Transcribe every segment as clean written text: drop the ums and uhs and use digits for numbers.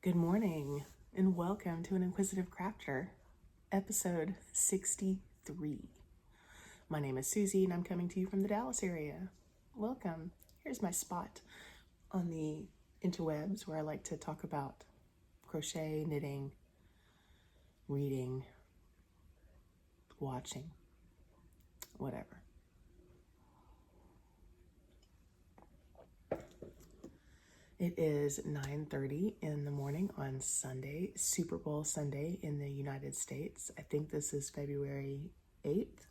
Good morning and welcome to an Inquisitive Crafter, episode 63. My name is Susie and I'm coming to you from the Dallas area. Welcome. Here's my spot on the interwebs where I like to talk about crochet, knitting, reading, watching, whatever. It is 9:30 in the morning on Sunday, Super Bowl Sunday in the United States. I think this is February 8th,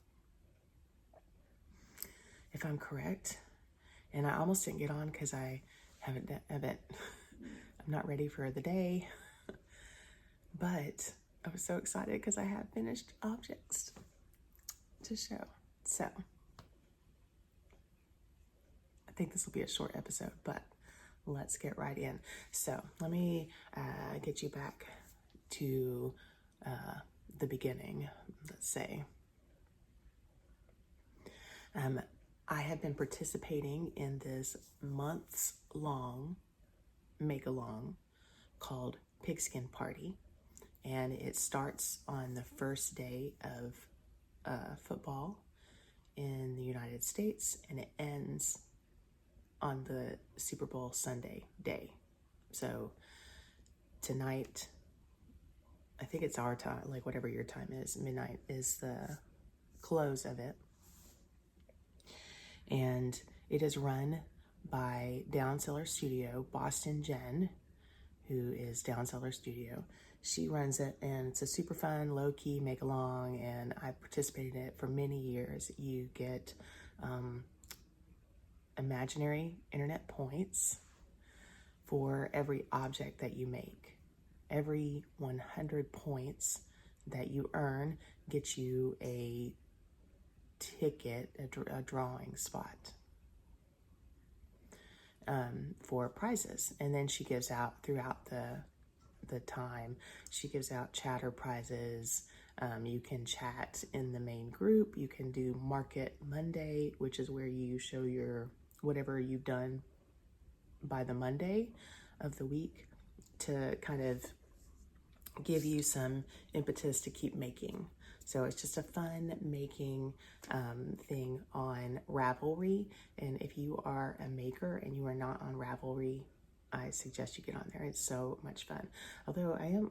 if I'm correct. And I almost didn't get on because I'm not ready for the day. But I was so excited because I have finished objects to show. So I think this will be a short episode, but let's get right in. So let me get you back to the beginning, let's say. I have been participating in this months-long make-along called Pigskin Party, and it starts on the first day of football in the United States, and it ends on the Super Bowl Sunday day. So tonight, I think it's our time, like whatever your time is, midnight is the close of it. And it is run by Down Cellar Studio, Boston Jen, who is Down Cellar Studio. She runs it, and it's a super fun, low-key make-along, and I've participated in it for many years. You get imaginary internet points for every object that you make. Every 100 points that you earn gets you a ticket, a drawing spot for prizes. And then she gives out throughout the time, she gives out chatter prizes. You can chat in the main group. You can do Market Monday, which is where you show your whatever you've done by the Monday of the week to kind of give you some impetus to keep making. So it's just a fun making thing on Ravelry. And if you are a maker and you are not on Ravelry, I suggest you get on there. It's so much fun. Although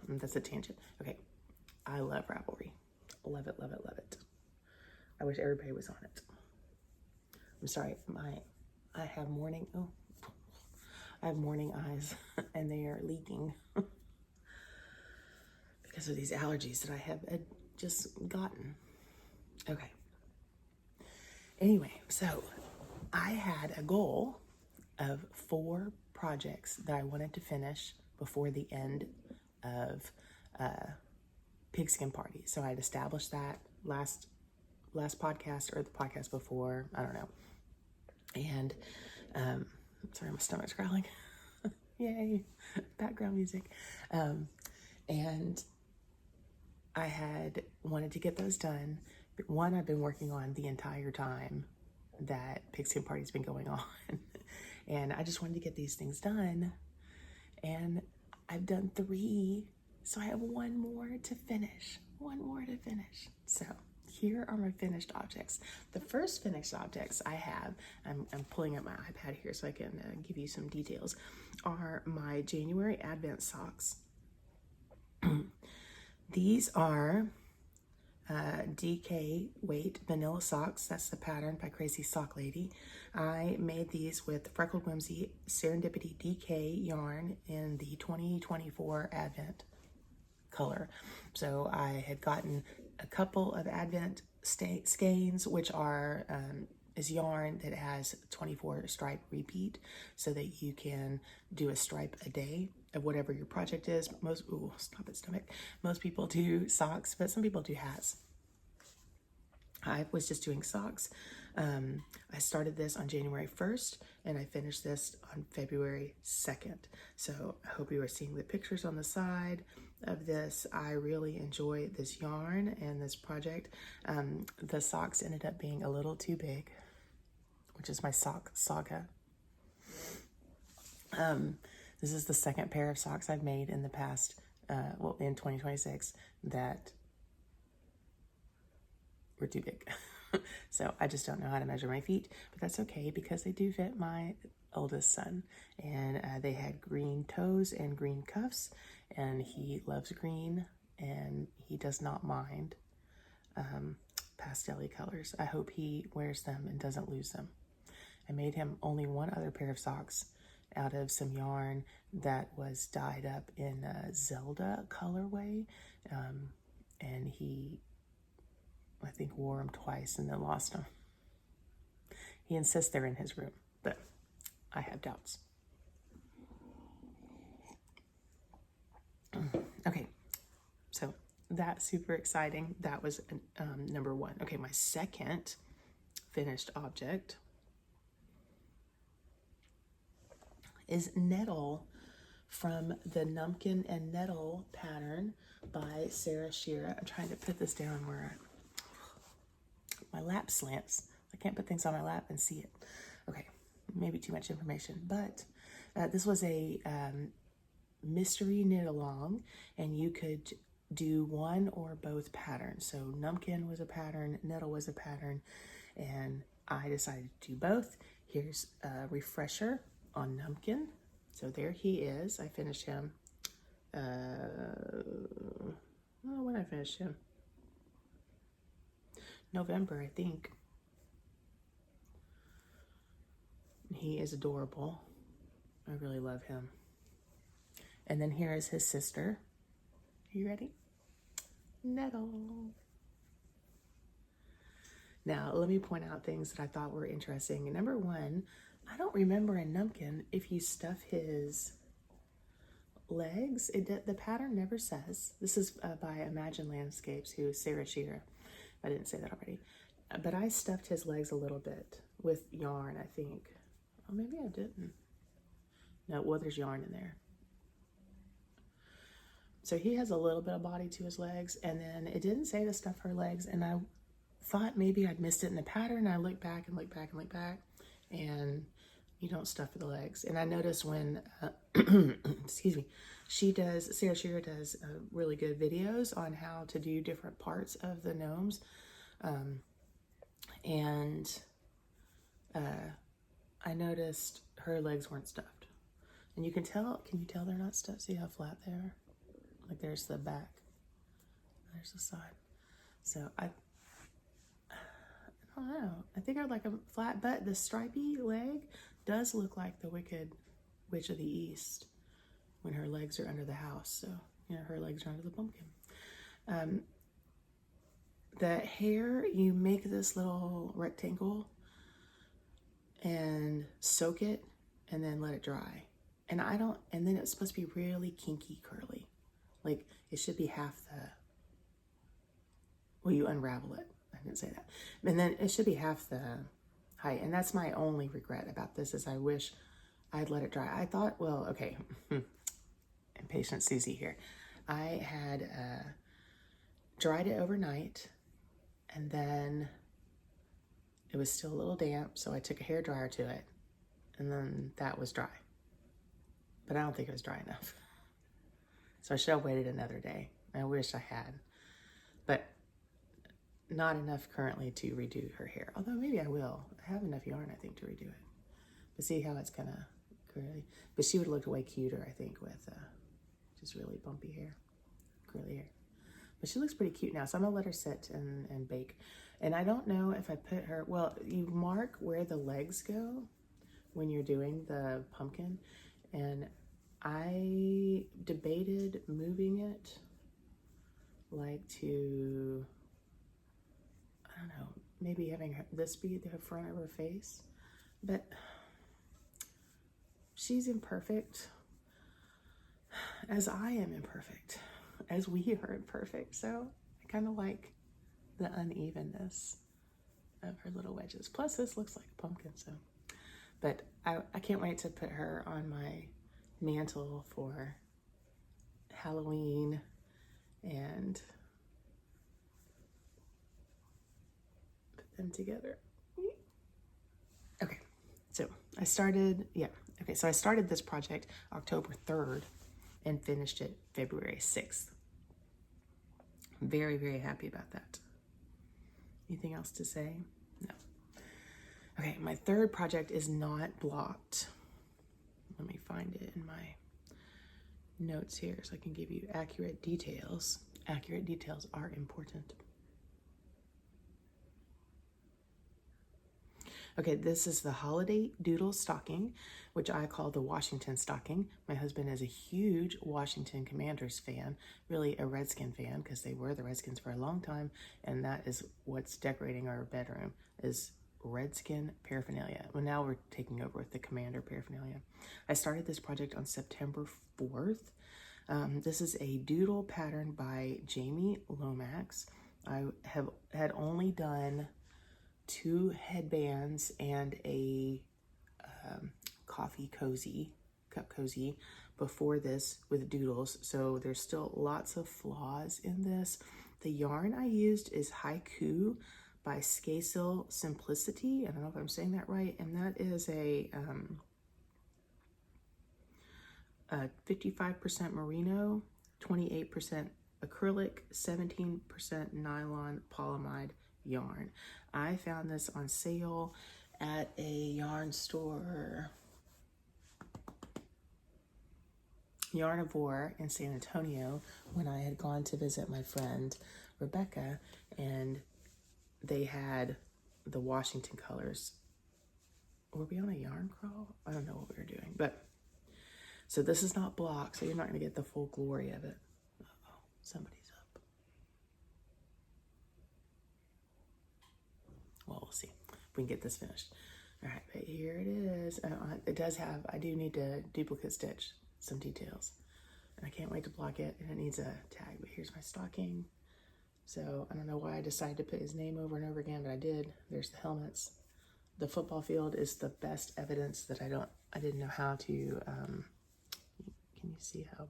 that's a tangent. Okay, I love Ravelry. Love it, love it, love it. I wish everybody was on it. I'm sorry, I have morning eyes and they are leaking because of these allergies that I have just gotten. Okay. Anyway, so I had a goal of 4 projects that I wanted to finish before the end of Pigskin Party. So I had established that last podcast or the podcast before, I don't know. And sorry, my stomach's growling. Yay, background music. And I had wanted to get those done. One I've been working on the entire time that Pigskin Party's been going on. And I just wanted to get these things done. And I've done 3, so I have one more to finish. So here are my finished objects. The first finished objects I have, I'm pulling up my iPad here so I can give you some details, are my January Advent socks. These are DK Weight Vanilla Socks. That's the pattern by Crazy Sock Lady. I made these with Freckled Whimsy Serendipity DK yarn in the 2024 Advent color. So I had gotten a couple of Advent skeins, which are is yarn that has 24 stripe repeat, so that you can do a stripe a day of whatever your project is. Most people do socks, but some people do hats. I was just doing socks. I started this on January 1st and I finished this on February 2nd. So I hope you are seeing the pictures on the side of this. I really enjoy this yarn and this project. The socks ended up being a little too big, which is my sock saga. This is the second pair of socks I've made in the past, well, in 2026, that were too big. So I just don't know how to measure my feet, but that's okay because they do fit my oldest son. And they had green toes and green cuffs, and he loves green, and he does not mind pastel-y colors. I hope he wears them and doesn't lose them. I made him only one other pair of socks out of some yarn that was dyed up in a Zelda colorway, and he, I think, wore them twice and then lost them. He insists they're in his room, but I have doubts. Okay, so that's super exciting. That was number one. Okay, my second finished object is Gnettle from the Gnumpkin and Gnettle pattern by Schira. I'm trying to put this down where my lap slants. I can't put things on my lap and see it. Okay, maybe too much information, but this was a mystery knit along, and you could do one or both patterns. So Gnumpkin was a pattern, Gnettle was a pattern, and I decided to do both. Here's a refresher on Gnumpkin. So there he is. I finished him. When I finished him, November, I think. He is adorable. I really love him. And then here is his sister. Are you ready? Gnettle. Now, let me point out things that I thought were interesting. Number one, I don't remember in Gnumpkin if you stuff his legs. The pattern never says. This is by Imagine Landscapes, who is Schira. I didn't say that already. But I stuffed his legs a little bit with yarn, I think. Oh, maybe I didn't. No, well, there's yarn in there. So he has a little bit of body to his legs, and then it didn't say to stuff her legs, and I thought maybe I'd missed it in the pattern. I looked back and looked back and looked back, and you don't stuff the legs. And I noticed when, excuse me, Schira does really good videos on how to do different parts of the gnomes, I noticed her legs weren't stuffed. And you can tell they're not stuffed? See how flat they are? Like there's the back, there's the side. So I don't know. I think I'd like a flat, but the stripy leg does look like the Wicked Witch of the East when her legs are under the house. So, you know, her legs are under the pumpkin. The hair, you make this little rectangle and soak it and then let it dry. And then it's supposed to be really kinky curly. Like it should be half you unravel it. I didn't say that. And then it should be half the height. And that's my only regret about this is I wish I'd let it dry. I thought, well, okay, impatient Susie here. I had dried it overnight, and then it was still a little damp, so I took a hairdryer to it, and then that was dry. But I don't think it was dry enough. So I should have waited another day. I wish I had. But not enough currently to redo her hair. Although maybe I will. I have enough yarn, I think, to redo it. But see how it's kind of curly. But she would look way cuter, I think, with just really bumpy hair, curly hair. But she looks pretty cute now, so I'm gonna let her sit and bake. And I don't know if I put her, well, you mark where the legs go when you're doing the pumpkin. And I debated moving it like to, I don't know, maybe having this be the front of her face. But she's imperfect, as I am imperfect, as we are imperfect. So I kind of like the unevenness of her little wedges. Plus this looks like a pumpkin, so. But I can't wait to put her on my mantle for Halloween and put them together. Okay, so I started, yeah, Okay, so I started this project October 3rd and finished it February 6th. Very, very happy about that. Anything else to say? No. Okay, my third project is not blocked. Let me find it in my notes here so I can give you accurate details. Accurate details are important. Okay, this is the Holiday Doodle stocking, which I call the Washington stocking. My husband is a huge Washington Commanders fan, really a Redskin fan, because they were the Redskins for a long time, and that is what's decorating our bedroom, is Redskin paraphernalia. Well, now we're taking over with the Commander paraphernalia. I started this project on September 4th. This is a doodle pattern by Jamie Lomax. I had only done 2 headbands and a coffee cozy, cup cozy before this with doodles. So there's still lots of flaws in this. The yarn I used is Haiku by Skasil Simplicity. I don't know if I'm saying that right. And that is a 55% merino, 28% acrylic, 17% nylon polyamide yarn. I found this on sale at a yarn store, Yarnivore in San Antonio, when I had gone to visit my friend Rebecca, and they had the Washington colors. Were we on a yarn crawl? I don't know what we were doing, but so this is not blocked, so you're not going to get the full glory of it. Uh-oh, somebody's up. Well, we'll see if we can get this finished. All right, but here it is. It does have, I do need to duplicate stitch some details. And I can't wait to block it, and it needs a tag, but here's my stocking. So I don't know why I decided to put his name over and over again, but I did. There's the helmets. The football field is the best evidence that I didn't know how to, can you see how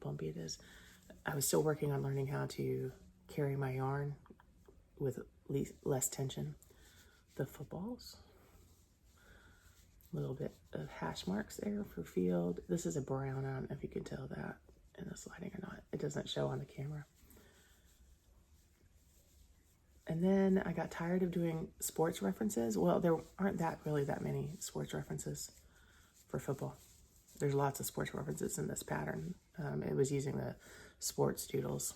bumpy it is? I was still working on learning how to carry my yarn with less tension. The footballs, a little bit of hash marks there for field. This is a brown. I don't know if you can tell that in this lighting or not. It doesn't show on the camera. And then I got tired of doing sports references. Well, there aren't really that many sports references for football. There's lots of sports references in this pattern. It was using the sports doodles.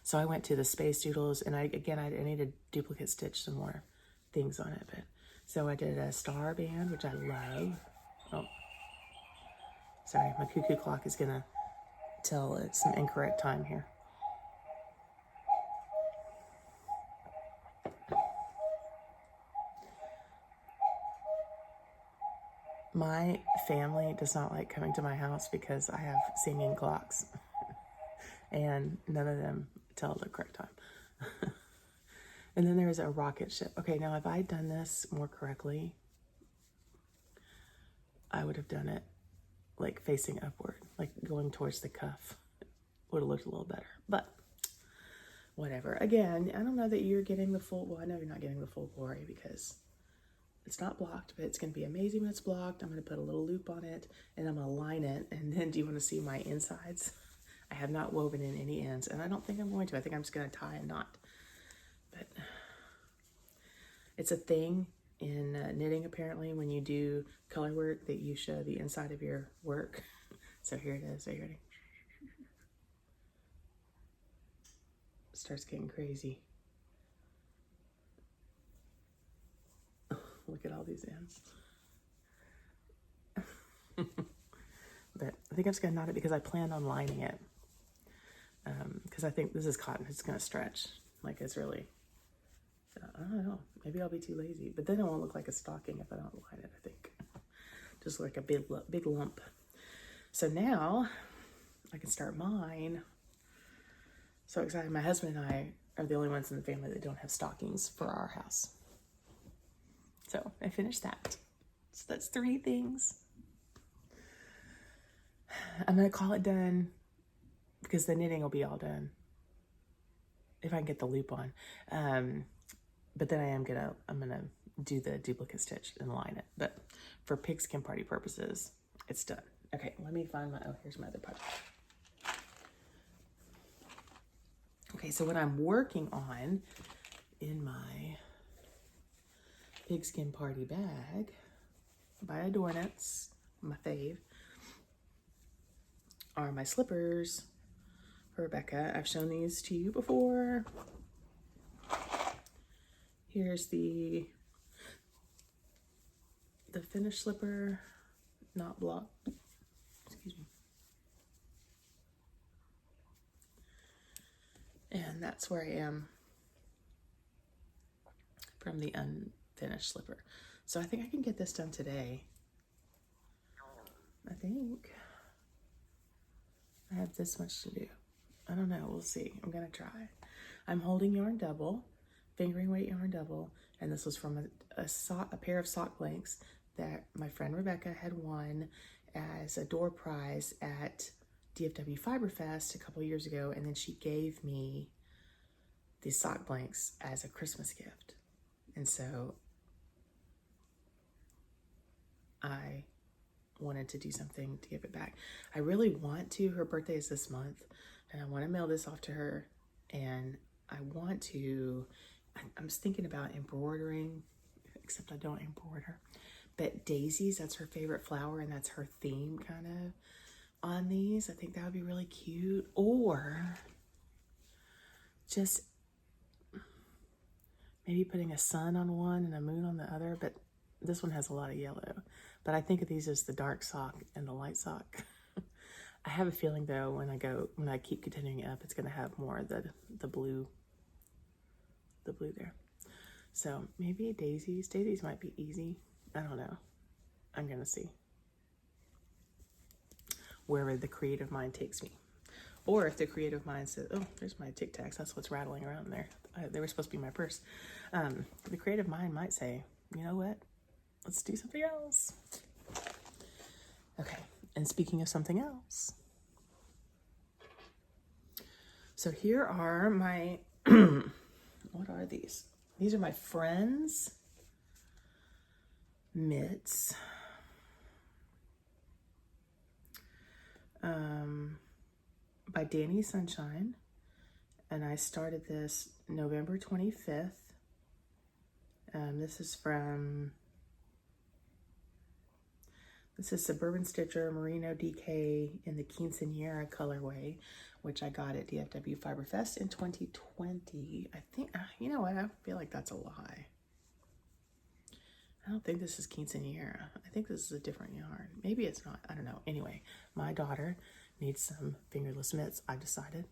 So I went to the space doodles, and I need to duplicate stitch some more things on it. But so I did a star band, which I love. Oh, sorry, my cuckoo clock is gonna tell it's some incorrect time here. My family does not like coming to my house because I have singing clocks and none of them tell the correct time. And then there's a rocket ship. Okay, now if I'd done this more correctly, I would have done it like facing upward, like going towards the cuff. Would have looked a little better, but whatever. Again, I don't know that you're getting the full, well, I know you're not getting the full glory because it's not blocked, but it's going to be amazing when it's blocked. I'm going to put a little loop on it, and I'm going to line it. And then do you want to see my insides? I have not woven in any ends, and I don't think I'm going to. I think I'm just going to tie a knot. But it's a thing in knitting, apparently, when you do color work, that you show the inside of your work. So here it is. Are you ready? It starts getting crazy. Look at all these ends. But I think I'm just going to knot it because I planned on lining it. Because I think this is cotton. It's going to stretch. Like it's really, I don't know. Maybe I'll be too lazy. But then it won't look like a stocking if I don't line it, I think. Just like a big lump. So now I can start mine. So excited. My husband and I are the only ones in the family that don't have stockings for our house. So I finished that. So that's 3 things. I'm going to call it done because the knitting will be all done if I can get the loop on. But then I'm going to do the duplicate stitch and line it. But for pigskin party purposes, it's done. Okay, let me find my, oh, here's my other project. Okay, so what I'm working on in my pigskin party bag by Adornits, my fave, are my slippers for Rebecca. I've shown these to you before. Here's the finished slipper, not blocked. Excuse me. And that's where I am from the unfinished slipper. So I think I can get this done today. I think I have this much to do. I don't know, we'll see. I'm gonna try. I'm holding yarn double, fingering weight yarn double, and this was from a pair of sock blanks that my friend Rebecca had won as a door prize at DFW Fiber Fest a couple years ago, and then she gave me these sock blanks as a Christmas gift. And so I wanted to do something to give it back. I really want to, her birthday is this month, and I want to mail this off to her, and I want to, I'm just thinking about embroidering, except I don't embroider, but daisies, that's her favorite flower, and that's her theme kind of on these. I think that would be really cute. Or just maybe putting a sun on one and a moon on the other, but this one has a lot of yellow. But I think of these as the dark sock and the light sock. I have a feeling though, when I keep continuing up, it's gonna have more of the blue there. So maybe daisies. Daisies might be easy. I don't know. I'm gonna see wherever the creative mind takes me. Or if the creative mind says, oh, there's my Tic Tacs, that's what's rattling around there. They were supposed to be my purse. The creative mind might say, you know what? Let's do something else. Okay, and speaking of something else. So here are my, what are these? These are my friends' mitts. By Danny Sunshine, and I started this November 25th. This is Suburban Stitcher Merino DK in the Quinceañera colorway, which I got at DFW Fiber Fest in 2020. I think, you know what, I feel like that's a lie. I don't think this is Quinceañera. I think this is a different yarn. Maybe it's not, I don't know. Anyway, my daughter needs some fingerless mitts, I've decided.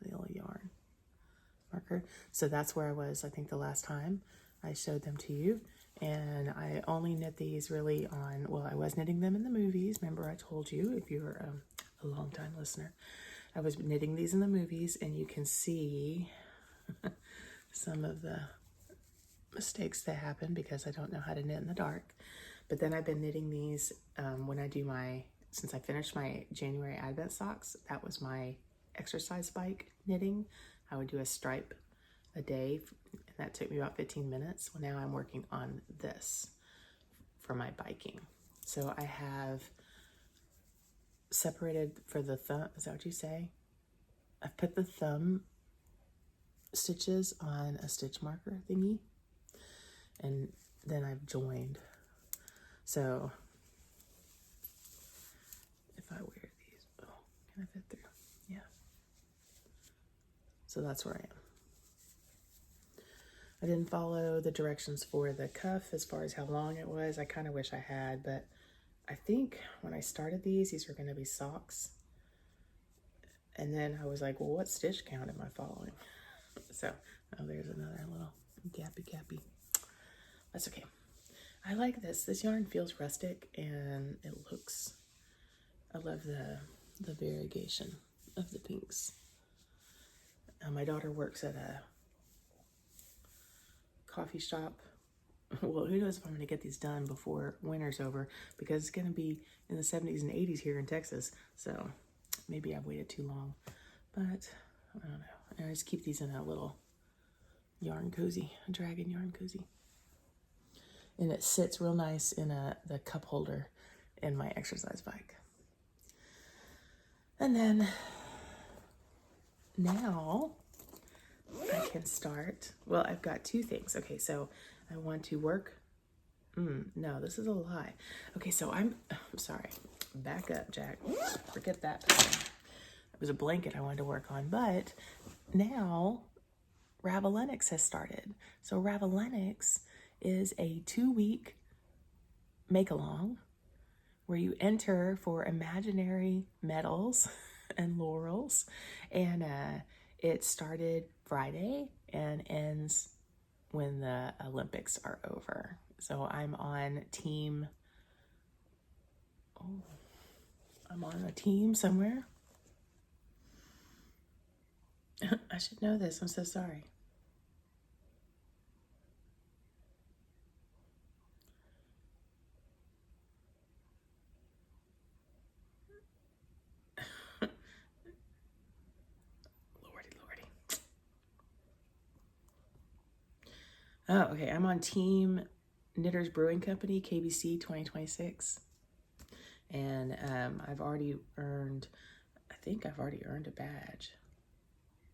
The little yarn marker. So that's where I was, I think, the last time I showed them to you. And I only knit these really on, well, I was knitting them in the movies. Remember I told you, if you're a long-time listener, I was knitting these in the movies, and you can see some of the mistakes that happen because I don't know how to knit in the dark. But then I've been knitting these when I do since I finished my January Advent socks, that was my exercise bike knitting. I would do a stripe a day, and that took me about 15 minutes. Well, now I'm working on this for my biking. So I have separated for the thumb, is that what you say? I've put the thumb stitches on a stitch marker thingy, and then I've joined. So if I wear these, oh, can I fit through? Yeah. So that's where I am. I didn't follow the directions for the cuff as far as how long it was. I kind of wish I had, but I think when I started these were going to be socks. And then I was like, well, what stitch count am I following? So, oh, there's another little gappy. That's okay. I like this. This yarn feels rustic, and it looks, I love the variegation of the pinks. My daughter works at a coffee shop. Well, who knows if I'm going to get these done before winter's over, because it's going to be in the 70s and 80s here in Texas. So maybe I've waited too long, but I don't know. And I just keep these in a little yarn cozy, a dragon yarn cozy. And it sits real nice in the cup holder in my exercise bike. And then now I can start. Well, I've got two things. Okay, so I want to work. No, this is a lie. Okay, so I'm sorry. Back up, Jack. Forget that. It was a blanket I wanted to work on, but now Ravellenics has started. So Ravellenics is a 2-week make-along where you enter for imaginary medals and laurels. And it started Friday and ends when the Olympics are over. So I'm on team, I'm on a team somewhere. I should know this, I'm so sorry. Lordy. Oh, okay, I'm on Team Knitters Brewing Company, KBC 2026. And I've already earned, I think I've already earned a badge.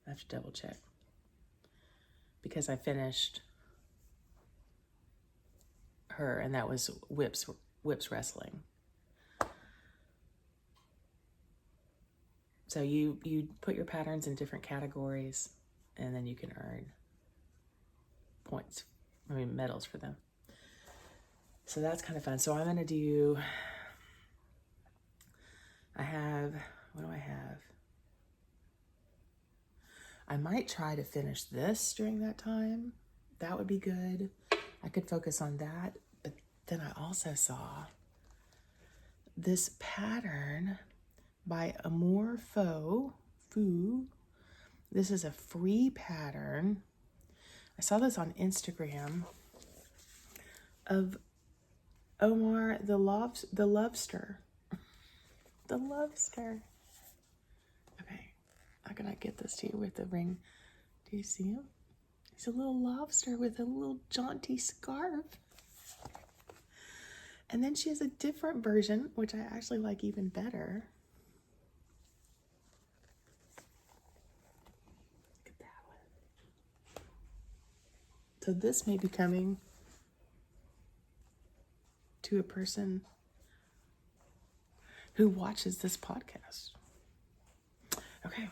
I have to double check. Because I finished her, and that was whips wrestling. So you put your patterns in different categories, and then you can earn medals for them. So that's kind of fun. So I'm gonna do, what do I have? I might try to finish this during that time. That would be good. I could focus on that. But then I also saw this pattern by Amour Faux. This is a free pattern. I saw this on Instagram of Omar the Love-ster. The Love-ster. Okay, how can I get this to you with the ring? Do you see him? He's a little lobster with a little jaunty scarf. And then she has a different version, which I actually like even better. Look at that one. So this may be coming to a person who watches this podcast. Okay,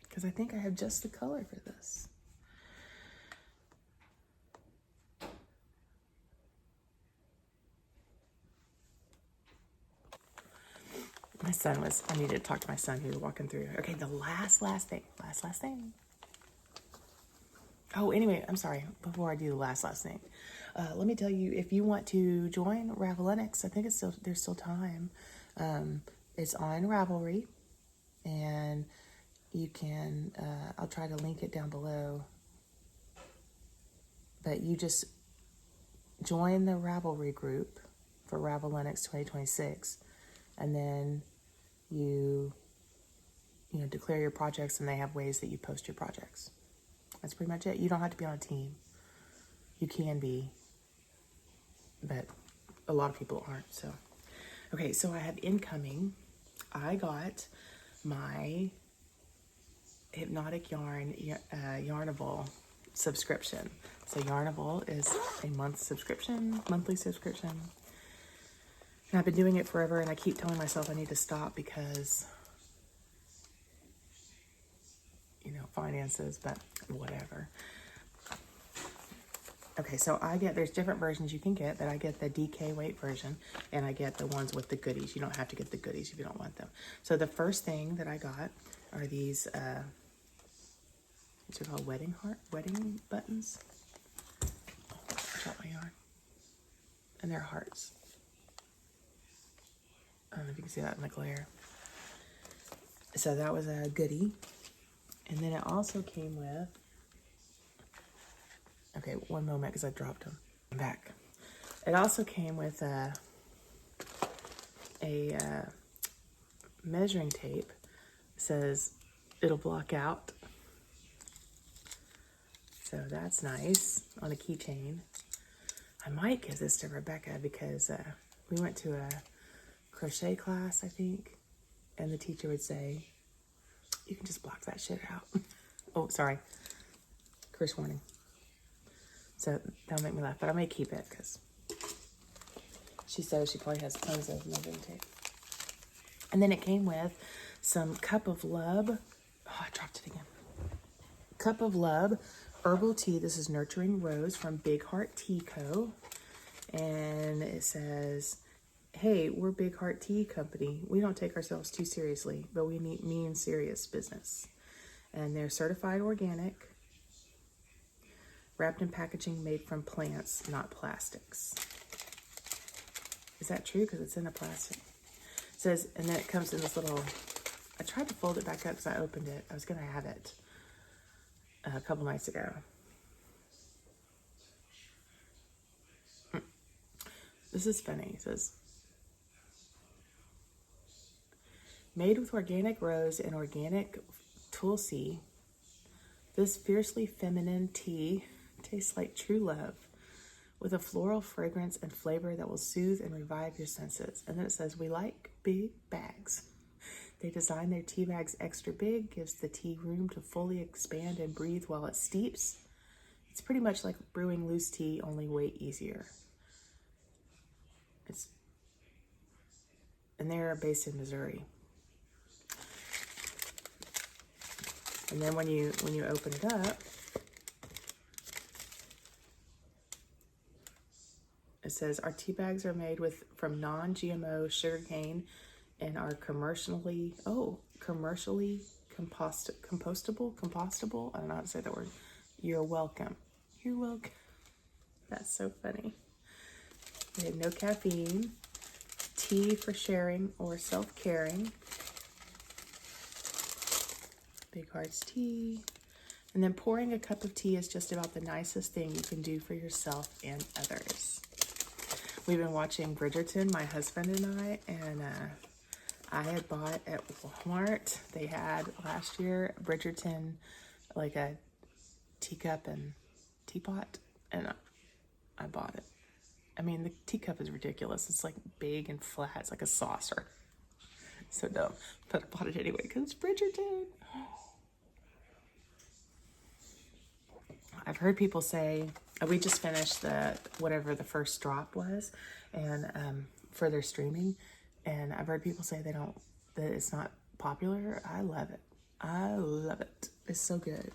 because I think I have just the color for this. I needed to talk to my son who was walking through. Okay, the last thing. Oh, anyway, I'm sorry. Before I do the last thing, let me tell you, if you want to join Ravellenics, I think there's still time. It's on Ravelry, and you can, I'll try to link it down below, but you just join the Ravelry group for Ravellenics 2026, and then you declare your projects, and they have ways that you post your projects. That's pretty much it. You don't have to be on a team. You can be, but a lot of people aren't. So, okay, so I have incoming. I got my Hypnotic Yarn Yarnable subscription. So Yarnable is a monthly subscription. And I've been doing it forever, and I keep telling myself I need to stop because, finances, but whatever. Okay, so there's different versions you can get, but I get the DK weight version, and I get the ones with the goodies. You don't have to get the goodies if you don't want them. So the first thing that I got are these, these are called wedding buttons. Oh, I dropped my yarn. And they're hearts. I don't know if you can see that in the glare. So that was a goodie. And then it also came with, okay, one moment because I dropped them. I'm back. It also came with a measuring tape. It says it'll block out. So that's nice on a keychain. I might give this to Rebecca because we went to a crochet class, I think, and the teacher would say, you can just block that shit out. Oh, sorry. Curse warning. So that'll make me laugh, but I may keep it because she says she probably has tons of measuring tape. And then it came with some Cup of Love. Oh, I dropped it again. Cup of Love herbal tea. This is Nurturing Rose from Big Heart Tea Co. And it says, hey, we're Big Heart Tea Company. We don't take ourselves too seriously, but we mean serious business. And they're certified organic, wrapped in packaging made from plants, not plastics. Is that true? Because it's in a plastic. It says, and then it comes in this little, I tried to fold it back up because I opened it. I was going to have it a couple nights ago. This is funny. It says, made with organic rose and organic tulsi, this fiercely feminine tea tastes like true love with a floral fragrance and flavor that will soothe and revive your senses. And then it says, we like big bags. They design their tea bags extra big, gives the tea room to fully expand and breathe while it steeps. It's pretty much like brewing loose tea, only way easier. And they're based in Missouri. And then when you open it up, it says our tea bags are made from non-GMO sugarcane and are commercially compostable. I don't know how to say that word. You're welcome. You're welcome. That's so funny. They have no caffeine. Tea for sharing or self-caring. Big Heart's tea. And then pouring a cup of tea is just about the nicest thing you can do for yourself and others. We've been watching Bridgerton, my husband and I, and I had bought at Walmart, they had last year Bridgerton, like a teacup and teapot, and I bought it. I mean, the teacup is ridiculous. It's like big and flat. It's like a saucer. So dumb. But I bought it anyway because it's Bridgerton. I've heard people say, we just finished whatever the first drop was, and for their streaming, and I've heard people say that it's not popular. I love it. I love it. It's so good.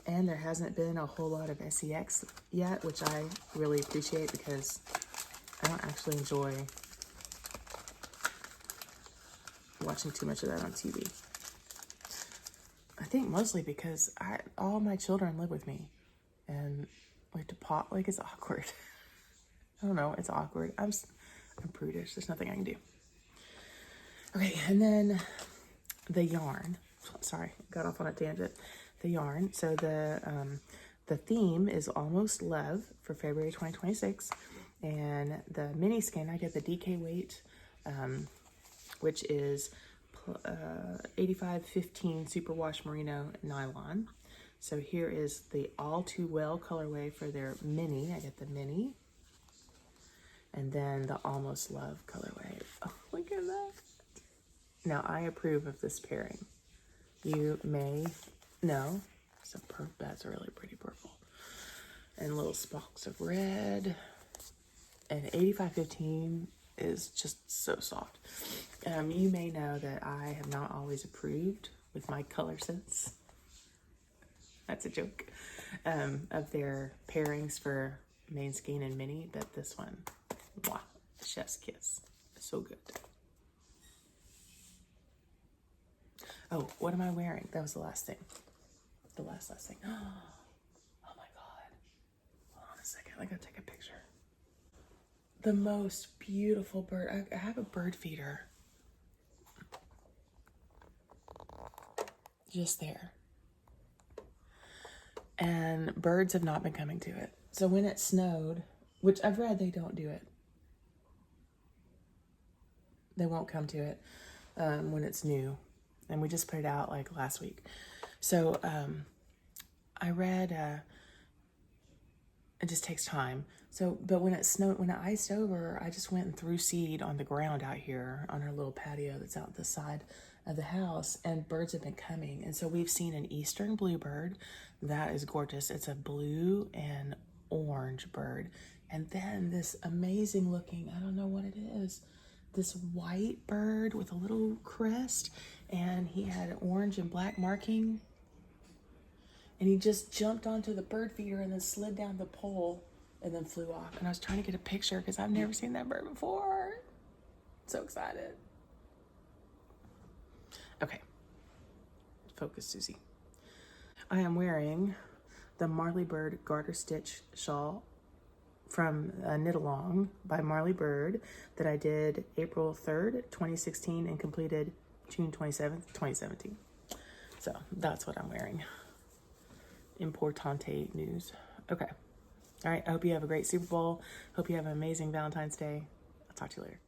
And there hasn't been a whole lot of sex yet, which I really appreciate because I don't actually enjoy watching too much of that on TV. I think mostly because all my children live with me, and like it's awkward. I don't know, it's awkward. I'm prudish. There's nothing I can do. Okay, and then the yarn. Sorry, got off on a tangent. The yarn. So the theme is Almost Love for February 2026, and the mini skein, I get the DK weight, which is 8515 superwash merino nylon. So here is the All Too Well colorway for their mini. I get the mini, and then the Almost Love colorway. Oh, look at that! Now I approve of this pairing. You may know, that's a really pretty purple, and little sparks of red, and 8515 is just so soft. You may know that I have not always approved with my color sense. That's a joke. Of their pairings for main skein and mini, but this one, mwah, chef's kiss. So good. Oh, what am I wearing? That was the last thing. The last thing. Oh my God. Hold on a second. I gotta take a picture. The most beautiful bird. I have a bird feeder. Just there. And birds have not been coming to it. So when it snowed, which I've read they don't do it. They won't come to it when it's new. And we just put it out like last week. So I read, it just takes time. So, but when it snowed, when it iced over, I just went and threw seed on the ground out here on our little patio that's out the side of the house, and birds have been coming. And so we've seen an eastern bluebird. That is gorgeous. It's a blue and orange bird. And then this amazing looking, I don't know what it is, this white bird with a little crest, and he had orange and black marking. And he just jumped onto the bird feeder and then slid down the pole and then flew off. And I was trying to get a picture because I've never seen that bird before. So excited. Okay. Focus, Susie. I am wearing the Marley Bird Garter Stitch shawl from Knit Along by Marley Bird that I did April 3rd, 2016 and completed June 27th, 2017. So that's what I'm wearing. Importante news. Okay. All right. I hope you have a great Super Bowl. Hope you have an amazing Valentine's Day. I'll talk to you later.